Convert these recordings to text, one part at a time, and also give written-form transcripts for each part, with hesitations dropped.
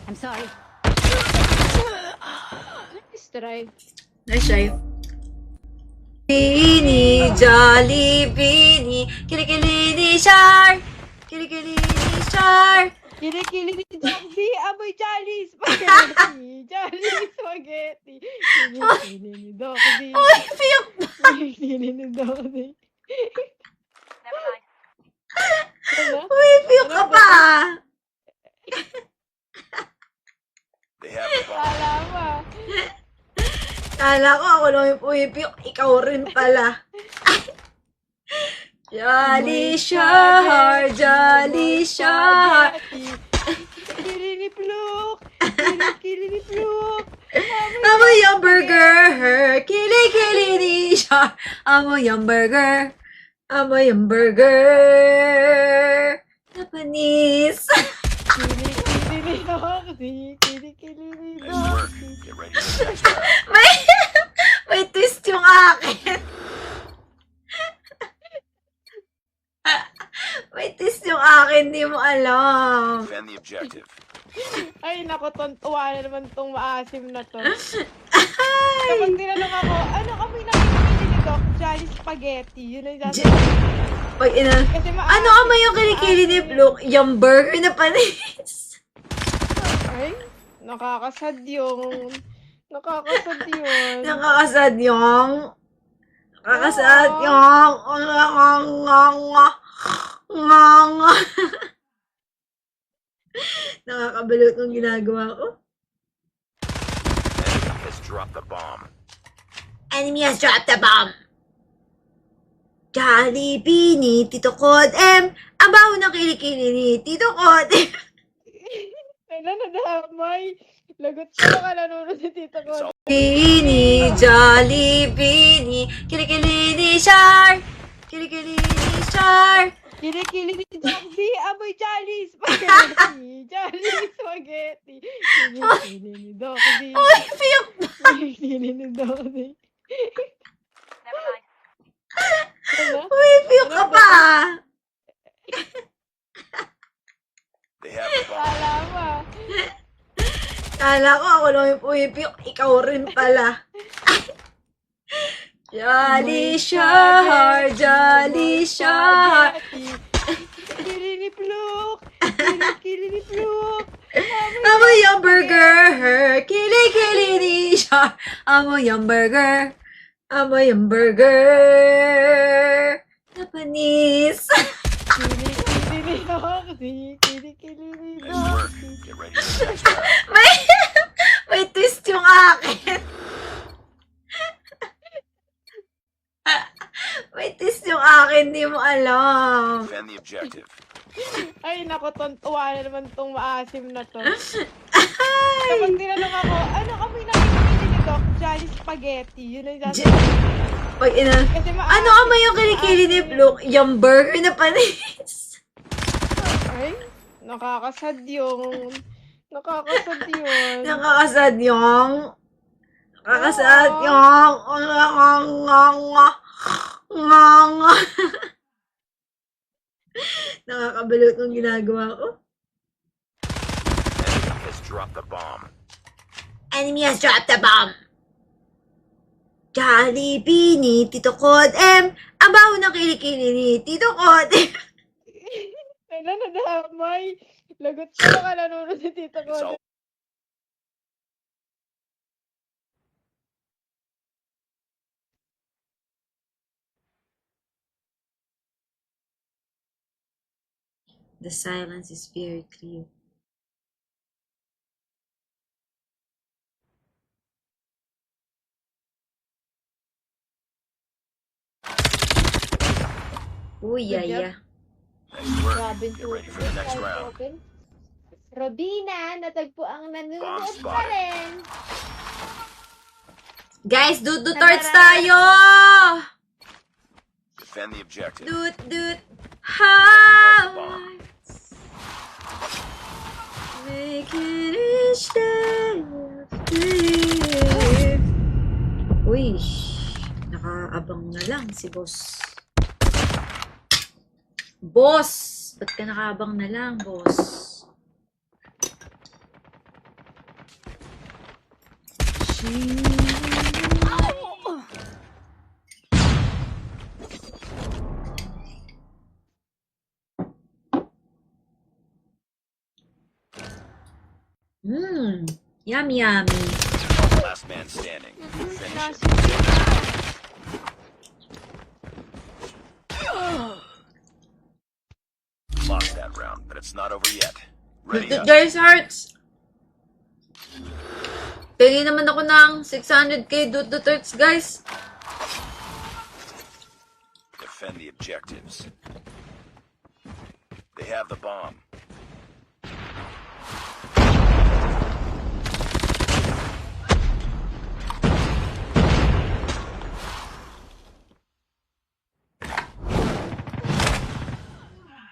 I'm sorry. Nice try. Nice try. Beanie, Jolly Beanie, kilikilini shark, kilikilini shark. Kilikili ni Jollibee, amoy Jolly Spaghetti. Jolly Spaghetti. Kilikili ni Doxy. Uy, piyok! Kilikili ni Doxy. Never mind. Ano? Uy, piyok ka pa! They have the bomb. Alama. Kala ko ako lang yung pumipiyok, ikaw rin pala. Jolly Shar, Jolly Shar. Kilikili ni Pluk. Kilikili ni Pluk. Amoy yung burger, kilikilini Shar. Amoy yung burger, amoy yung burger. Japanese. Kilikili ni Doxy. Kilikili ni Nice work. Doxy. Get ready for the next round. May twist yung akin. May twist yung akin, di mo alam. Defend the objective. Ay, naku, tuwa na naman tong maasim na to. Kapag tinanong ako, ano kami nakikita ni Doc? Jolly Spaghetti. Yun ang sasabihin. Pag ina, Kasi ano amoy yung kilikili ni Pluk? Yung burger na panis. Ay, nakakasad yun. Nakakasad yun. Nakakasad yung... Nakakasad yung... Nga. Nakakabalot ng ginagawa ko. Enemy has dropped the bomb. Enemy has dropped the bomb. Jolly Beanie, Tito Cod M. Ang baho ng kilikili ni Tito Cod M. Kailan nadamay? Lagot ko ka nanonood si Tito ko. Beanie, Jolly Beanie, kilikili ni Shar. Kilikili ni Shar. Kilikili ni Jollibee, amoy Jolly Spaghetti. Jolly Spaghetti. Kilikili ni Doxy. Uy, piyok! Kilikili ni Doxy. Never mind. Ano? Uy, piyok ka pa! They have the bomb. Alama. Kala ko ako lang yung pumipiyok, ikaw rin pala. Jolly Shar, Jolly Shar. Kilikili ni Pluk. Kilikili ni Pluk. Amoy yung burger, kilikili ni Shar. Amoy yung burger, amoy yung burger. Japanese. Kilikili ni Doxy. Kilikili ni Nice work. Doxy. Get ready for the next round. May twist yung akin. May twist yung akin, di mo alam. Defend the objective. Ay, naku, tuwa na naman tong maasim na to. Kapag tinanong ako, ano kami nakikita ni Doc? Jolly Spaghetti. Yun ang sasabihin. Pag ina, Kasi ano amoy yung kilikili ni Pluk? Yung burger na panis. Ay, nakakasad yun. Nakakasad yun. Nakakasad yung... Nakakasad yung... Nga. Nakakabalot ng ginagawa ko. Enemy has dropped the bomb. Enemy has dropped the bomb. Jolly Beanie, Tito Cod M. Ang baho ng kilikili ni Tito Cod M. Kailan nadamay? Lagot ko ka nanonood si Tito ko. It's all The silence is very clear. Uy, Good job. yaya. nice work. Robin Get ready for the next round. Robina, natagpo ang Bomb nanonood pa spotted. rin. Guys, torch tayo! Defend the objective. Dut, hearts. Making each day live. Uy, nakaabang na lang si boss. Boss! Ba't ka nakaabang na lang, boss? Yummy, yummy. Last man standing. Finish Nasa it. Lost that round, but it's not over yet. Ready up. Guys, hearts. Pili naman ako ng 600k Duturts, guys. Defend the objectives. They have the bomb.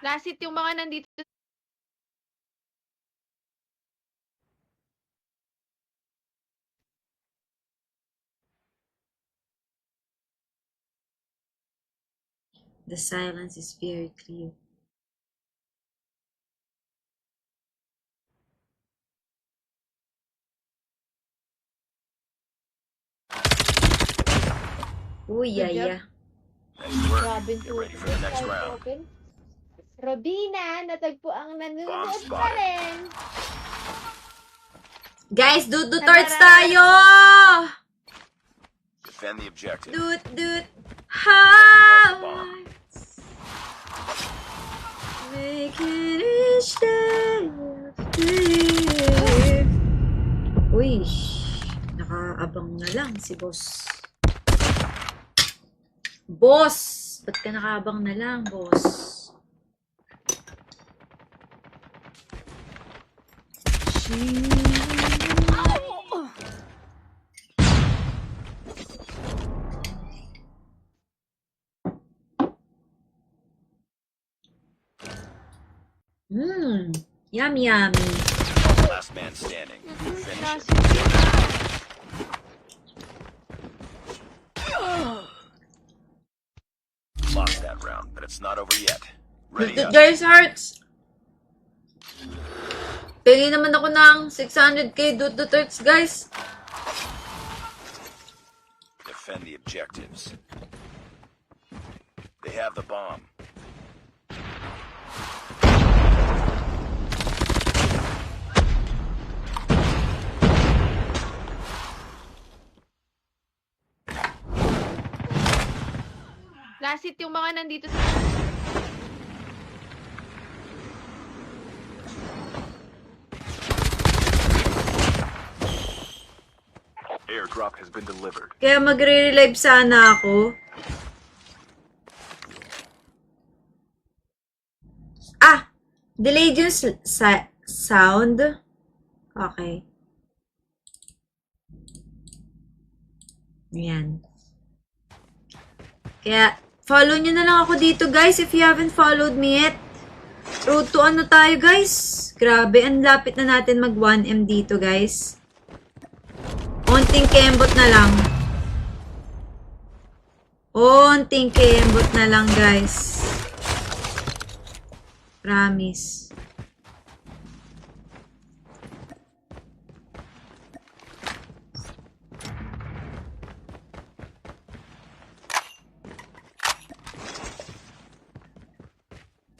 Lasit yung mga nandito. The silence is very clear. Uy, Good job. yeah. Nice work. Robin Get ready for the next round. Robina, natagpo ang Bomb nanonood spotted. pa rin. Guys, Duturts tayo! Defend the objective. Dut, hearts. Making each day a day. Uy, nakaabang na lang si boss. Boss! Ba't ka nakaabang na lang, boss? Yummy, yummy. Last man standing. Finish Nasa it. Lost that round, but it's not over yet. Ready up. Guys, hearts. Pili naman ako ng 600k Duturts, guys. Defend the objectives. They have the bomb. Lasit yung mga nandito. Airdrop has been delivered. Kaya magre-relive sana ako. Ah! Delayed yung sound. Okay. Ayan. Kaya, follow nyo na lang ako dito, guys, if you haven't followed me yet. Road to ano tayo, guys? Grabe, ang lapit na natin mag 1M dito, guys. Onting kembot na lang. Onting kembot na lang, guys. Promise.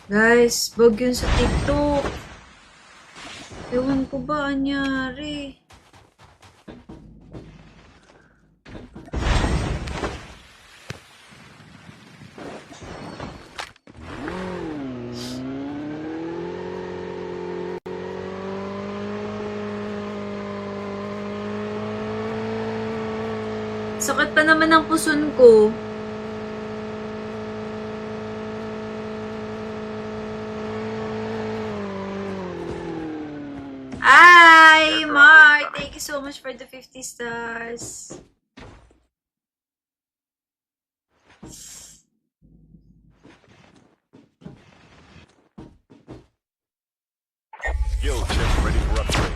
Guys, bug yun sa TikTok. Ewan ko ba anyari. Sakit pa naman ang puson ko. Hi, Mark! Thank you so much for the 50 stars. Skill chip ready for upgrade.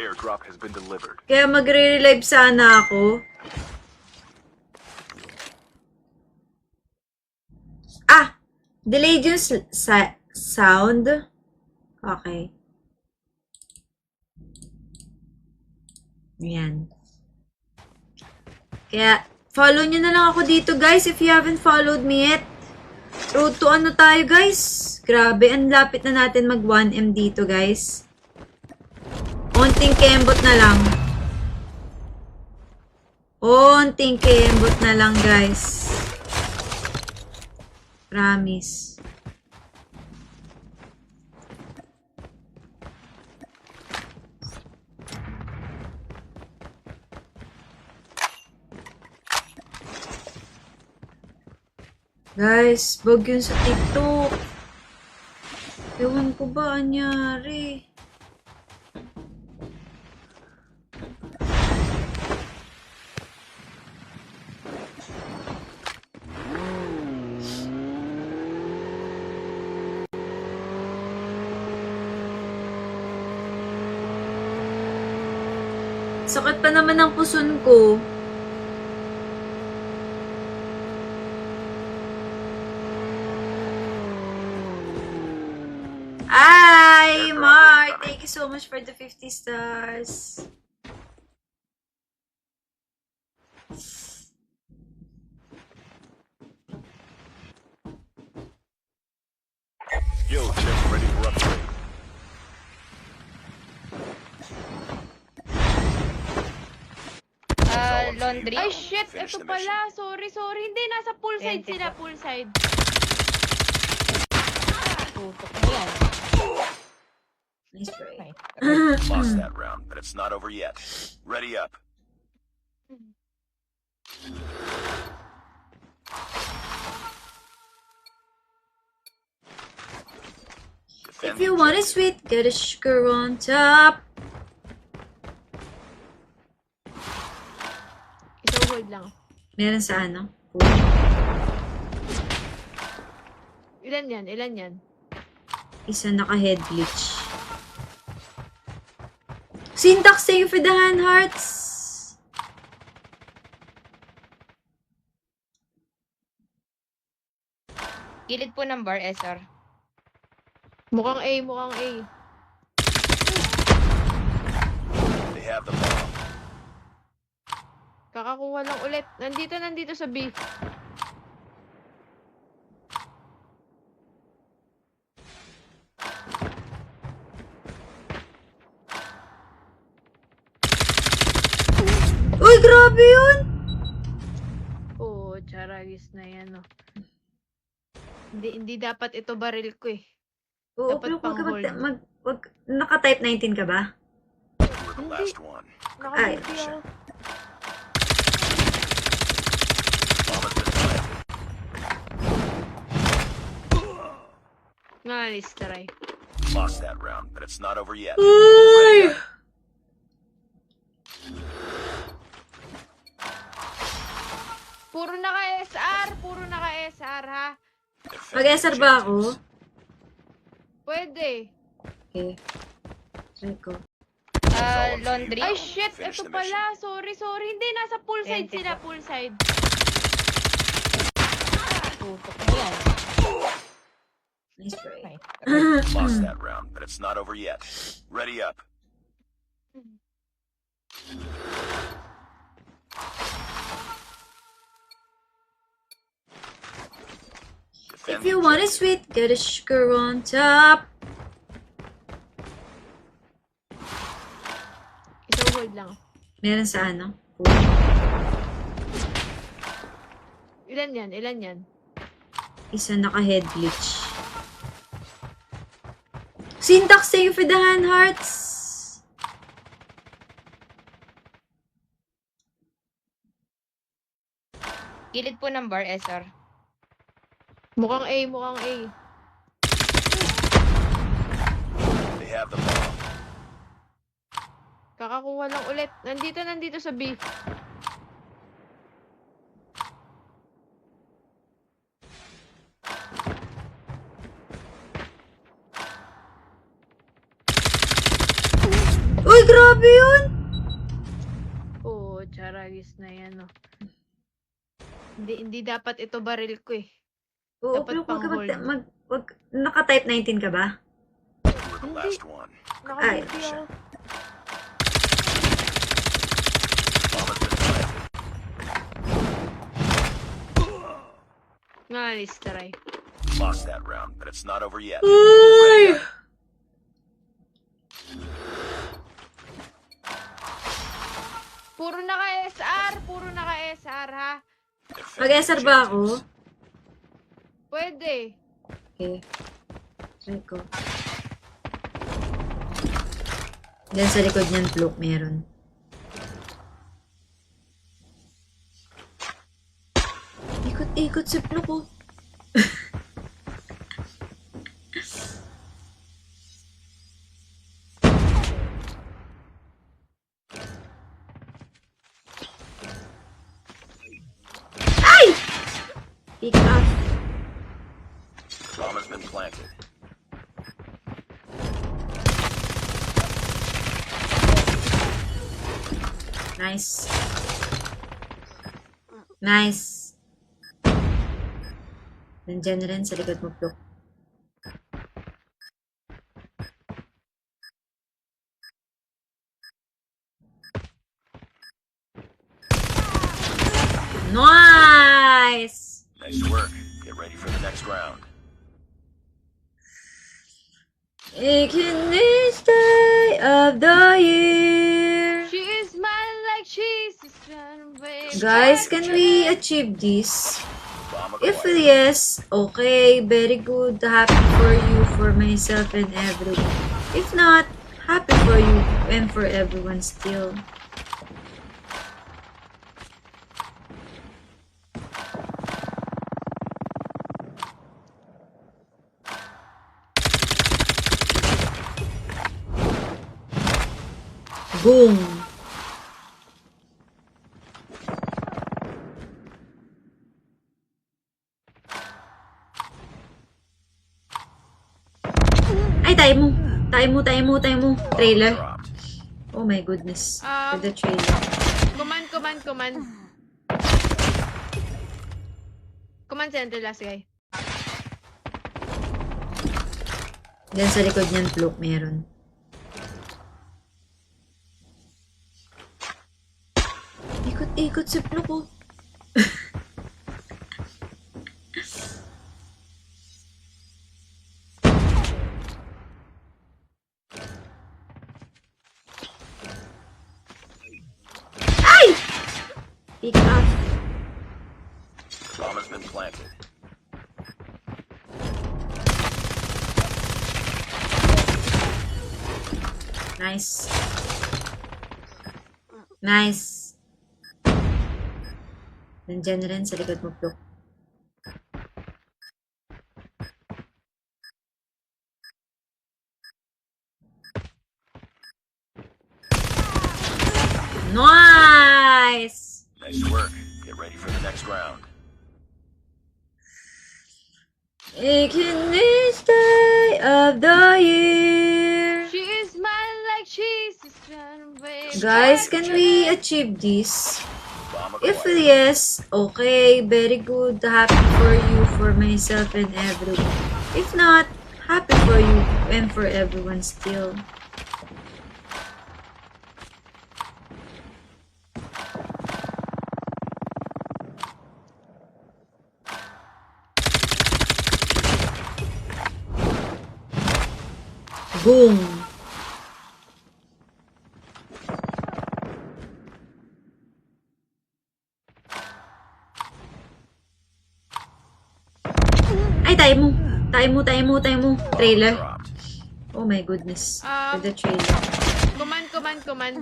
Airdrop has been delivered. Kaya magre-relive sana ako. Ah! Delayed yung sound. Okay. Ayan. Kaya, follow nyo na lang ako dito, guys, if you haven't followed me yet. Road to ano tayo, guys? Grabe, ang lapit na natin mag 1M dito, guys. Onting kembot na lang. Onting kembot na lang, guys. Promise. Guys, bug yun sa TikTok. Ewan ko ba anyari. Sakit pa naman ang puson ko. Hi, Mark! Thank you so much for the 50 stars. Yo, chip, ready for upgrade. Laundry. Ay, shit! Finish Ito the mission. pala. Sorry. Hindi, nasa poolside Thank you sila. po. Poolside. Tutok mo yan. Nice break. Lost that round, but it's not over yet. Ready up. If you want it sweet, get a sugar on top. Isang hold lang. Meron sa ano? Ilan yan? Isa naka-head glitch. Syntax, thank you for the hand hearts. Gilid po ng bar, SR. Mukhang A. They have the bomb. Kakakuha lang ulit. Nandito sa B. Uy, grabe yun! Oo, charagis na yan, oh. Hindi dapat ito baril ko eh. Oo, Dapat pero pang hold. naka-type 19 ka ba? We're the last one. Ay, Nakabuti ako. Bomb has been planted. Nice try. Lost that round, but it's not over yet. Uy! Puro naka-SR, ha? Defend Mag-SR your ba chances. ako? Pwede. Okay. Try ko. Laundry. Ay, shit! Finish Ito the mission. pala. Sorry. Hindi, nasa poolside Thank you sila. po. Poolside. Tutok mo yan. Nice break. Lost that round, but it's not over yet. Ready up. Defend If you your want it chances. sweet, get a sugar on top. Isang hold lang. Meron sa ano? Ilan yan? Isa naka-head glitch. Syntax, thank you for the hand hearts. Gilid po ng bar, SR. Mukhang A. They have the bomb. Kakakuha lang ulit. Nandito sa B. Uy, grabe yun! Oo, charagis na yan, oh. Hindi dapat ito baril ko eh. Oo, Dapat pero huwag ka pang-hold. naka-type 19 ka ba? You were the last one. Ay. Nakabiti ako. Bomb has been planted. Nice try. Lost that round, but it's not over yet. Uy! Puro naka-SR! Puro naka-SR, ha? Defend Mag-SR the ba objectives. ako? Pwede. Okay. Try ko. Diyan sa likod niyan, Fluke, meron. Ikot-ikot si Fluke, oh. Ay! Pick up. Bomb has been planted. Nice. Nice. Nandyan na rin sa likod mo, Fluke. Nice! Nice work. Get ready for the next round. Each day of the year. She smiles like she's just trying to wave. Guys, can we achieve this? Bomb If acquired. yes, okay, very good. Happy for you, for myself, and everyone. If not, happy for you and for everyone still. Boom! Ay, tayo mo. Tayo mo. Trailer. Dropped. Oh my goodness. Ah. For the trailer. Command. Command center last guy. Diyan sa likod niyan, Fluke, meron. Ikot-ikot si Fluke, oh. Ay! Pick up. Bomb has been planted. Nice. Nice. Nandyan na rin sa likod mo, Fluke. Nice! Nice work. Get ready for the next round. Each day of the year. She smiles like she's just trying to wave. Guys, can we achieve this? Bomb If acquired. yes, okay, very good. Happy for you, for myself, and everyone. If not, happy for you and for everyone still. Boom! Ay, tayo mo. Trailer. Dropped. Oh my goodness. For the trailer. Command.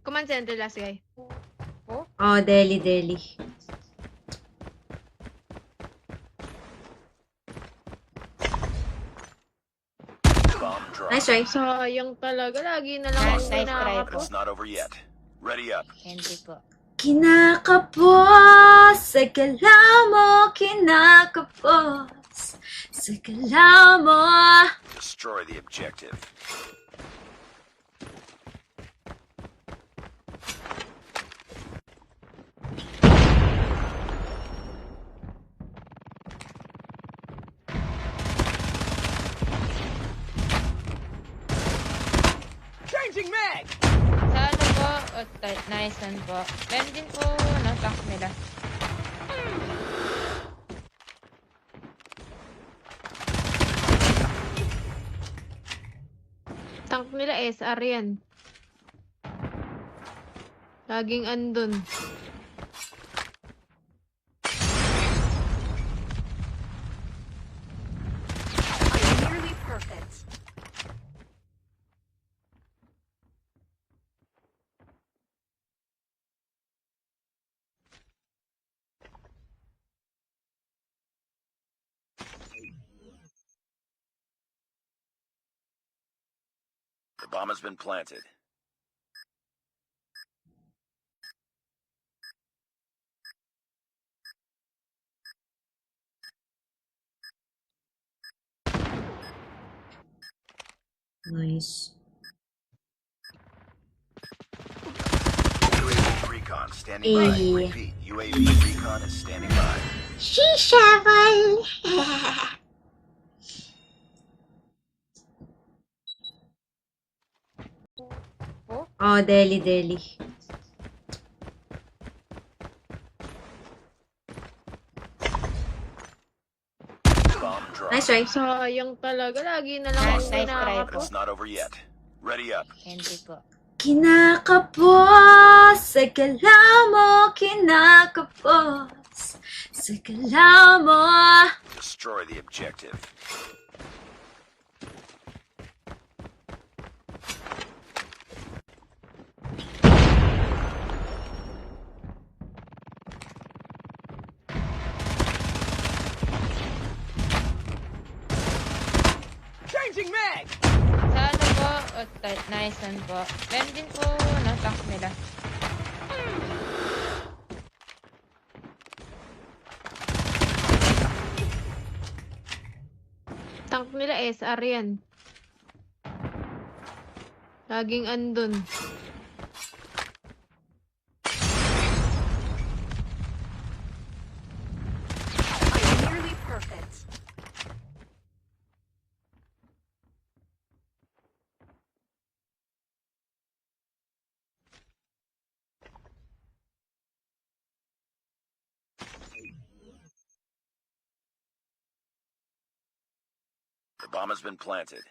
Command center last guy. Oh, Delhi. Bomb dropped. Nice try. Sayang talaga. Lagi na lang Nice ako try po. kinakapo. It's not over yet. Ready up. Hindi po. Kinakapos, sa galaw mo kinakapos, sa galaw mo. Destroy the objective. Changing mag! Sa ano po? Nice one po. Meron din po ng tank nila. Tank nila SR yan. Laging andun. Nearly perfect. The bomb has been planted. Nice. UAV recon standing by. Eh. Repeat, UAV recon is standing by. Shishaval! Oh, deli. Bomb drop. Nice try. Sayang talaga. Lagi na lang Nice ako try po. kinakapo. It's not over yet. Ready up. Hindi po. Kinakapos sa galaw mo, kinakapos sa galaw mo. Destroy the objective. Changing mag! Sa ano po? Nice one po. Meron din po ng tank nila. Tank nila SR yan. Laging andun. Nearly perfect. The bomb has been planted.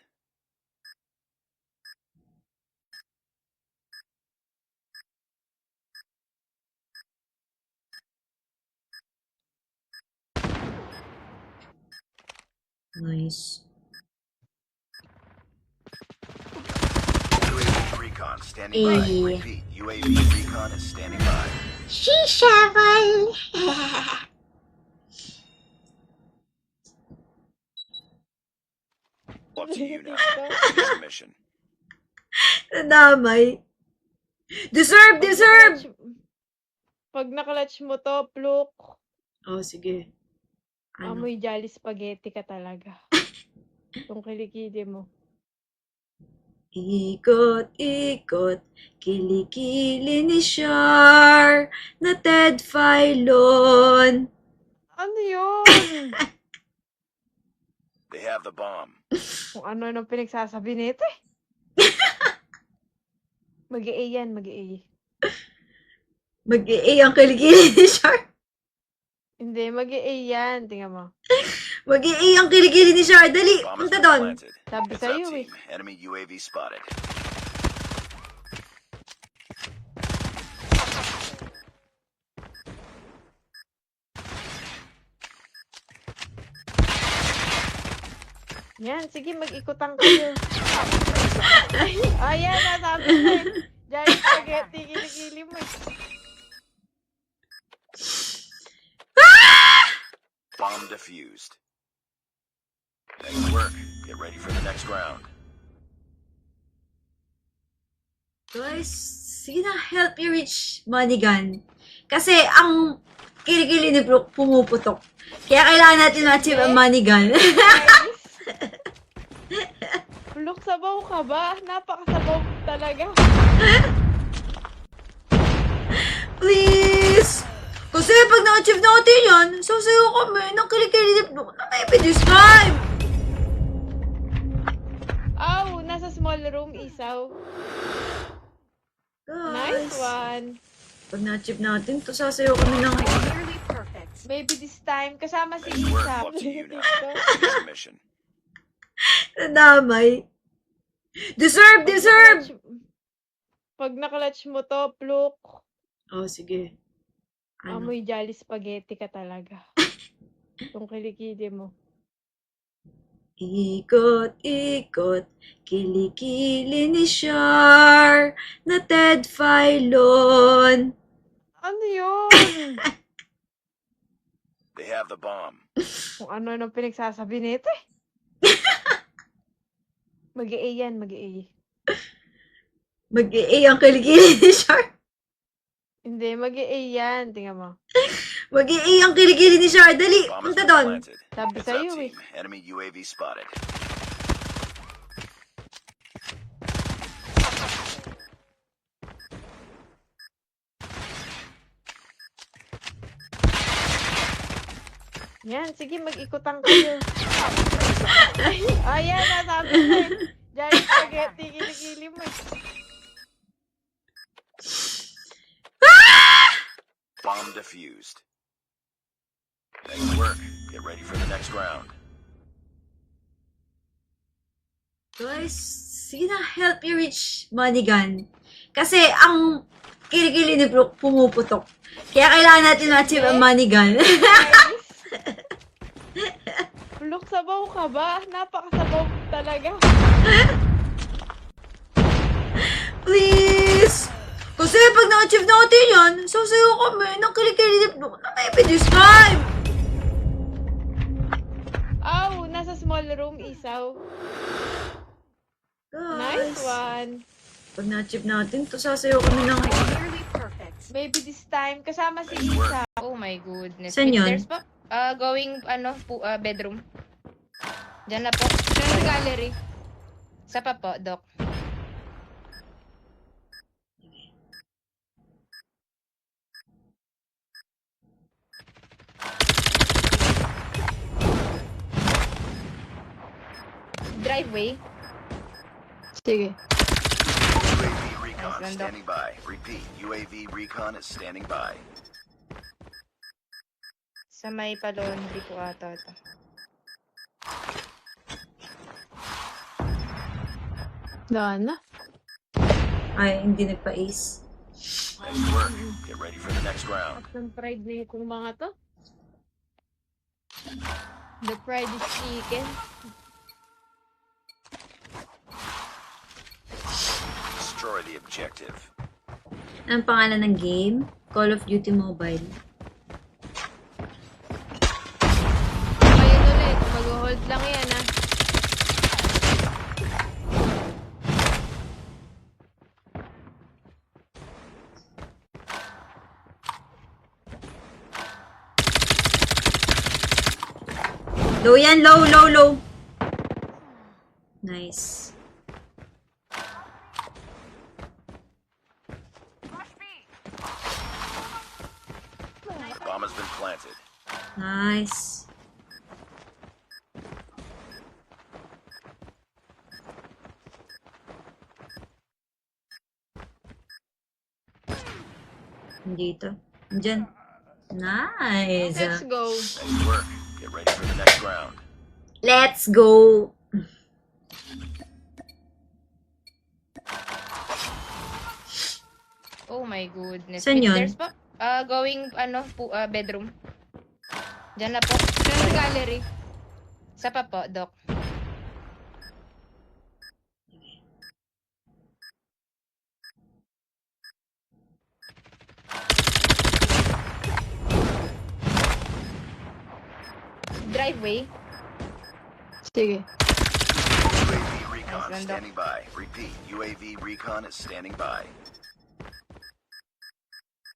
Nice. UAV recon standing by. Eh. Repeat, UAV recon is standing by. Shishaval! Up to you now. Finish the mission. Nadamay. Deserve! Pag naklutch mo to, pluk. Oh, sige. Ano? Amoy Jolly Spaghetti ka talaga. Itong kilikili mo. Ikot, kilikili ni Char na Ted Filon. Ano yun? They have the bomb. Kung ano pinagsasabi nito eh. Mag-A yan, mag-A. Mag-AA ang kilikili ni Char. Hindi, mag-A yan. Tingnan mo. Mag-AA ang kilikili ni Char. Dali, Bomb has punta been doon. planted. Sabi It's sa'yo up eh. team. Enemy UAV spotted. Yan, sige, mag-ikutan kayo. Ayan, nasabi ko eh. Jolly Spaghetti, kilikili mo eh. Bomb defused. Nice work. Get ready for the next round. Guys, sige na, help me reach Money Gun. Kasi ang kilikili ni Brooke pumuputok. Kaya kailangan natin ma-achieve ang money gun. Look, sabaw ka ba? Napakasabaw talaga. Please! Kasi pag na-achieve natin yan, sasayo kami ng kilikili ni Brooke na maybe this time. Aw, nasa small room, isaw. Nice Guys, one. pag na-achieve natin, to sasayo kami ng... Nearly perfect. Maybe this time, kasama si Nice work. Isa. Up to you now. Finish the mission. Nadamay. Deserve! Pag nakalatch mo to, Pluk, Oh, sige. Ano? amoy jolly spaghetti ka talaga. Itong kilikili mo. Ikot, ikot, kilikili ni Char na Ted Filon. Ano yun? They have the bomb. Kung ano nang pinagsasabi nito eh. Mag-A yan, mag-A. Mag-A ang kilikili ni Char. Hindi, mag-A yan. Tingnan mo. Mag-A ang kilikili ni Char. Dali, Bomb has punta been doon. planted. Sabi Heads sa'yo up, eh. team. Enemy UAV spotted. Yan, sige, mag-ikutan kayo. Ayan, nasabi ko eh. Diyan spaghetti, kilikili mo eh. Bomb defused. Nice work. Get ready for the next round. Guys, sige na, help me reach money gun. Kasi ang kilikili ni Brooke pumuputok. Kaya kailangan natin ma-achieve ang money gun. Look, sabaw ka ba? Napakasabaw talaga. Please! Kasi pag na-achieve natin yan, sasayo kami ng kilikili ni Brooke na maybe this time. Aw, nasa small room, isaw. Nice Guys, one. pag na-achieve natin, to sasayo kami ng... Nearly perfect. Maybe this time, kasama si Nice work. Isa. Oh my goodness. Saan yun? There's po. Going, bedroom. Diyan na po. Diyan sa gallery. Sa pa po, Doc. Driveway. Sige. UAV recon Nice, Lando. standing by. Repeat. UAV recon is standing by. Sa may palondri po ata ito. Daan na. Ay, hindi nagpa-ace. Nice work. Get ready for the next round. At ng pride na itong mga to. The fried chicken. Destroy the objective. Ang pangalan ng game? Call of Duty Mobile. Ayun ulit. Mag-hold lang yan ah. Low yan, low, low, low. Nice. Bomb has been planted. Nice. Dito. Diyan. Nice. Let's go. Nice work. Get ready for the next round. Let's go. Oh my goodness. Saan yun? There's po. Going, bedroom. Diyan na po. Diyan sa gallery. Sa pa po, Doc. Driveway. Sige. UAV recon Nice, Lando. standing by. Repeat. UAV recon is standing by.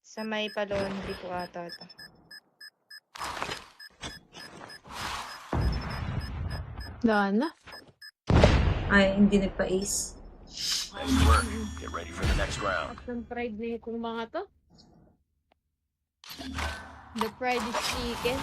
Sa may palondri po ata ito. Daan na. Ay, hindi nagpa-ace. Nice work. Get ready for the next round. At ng pride na itong mga to. The fried chicken.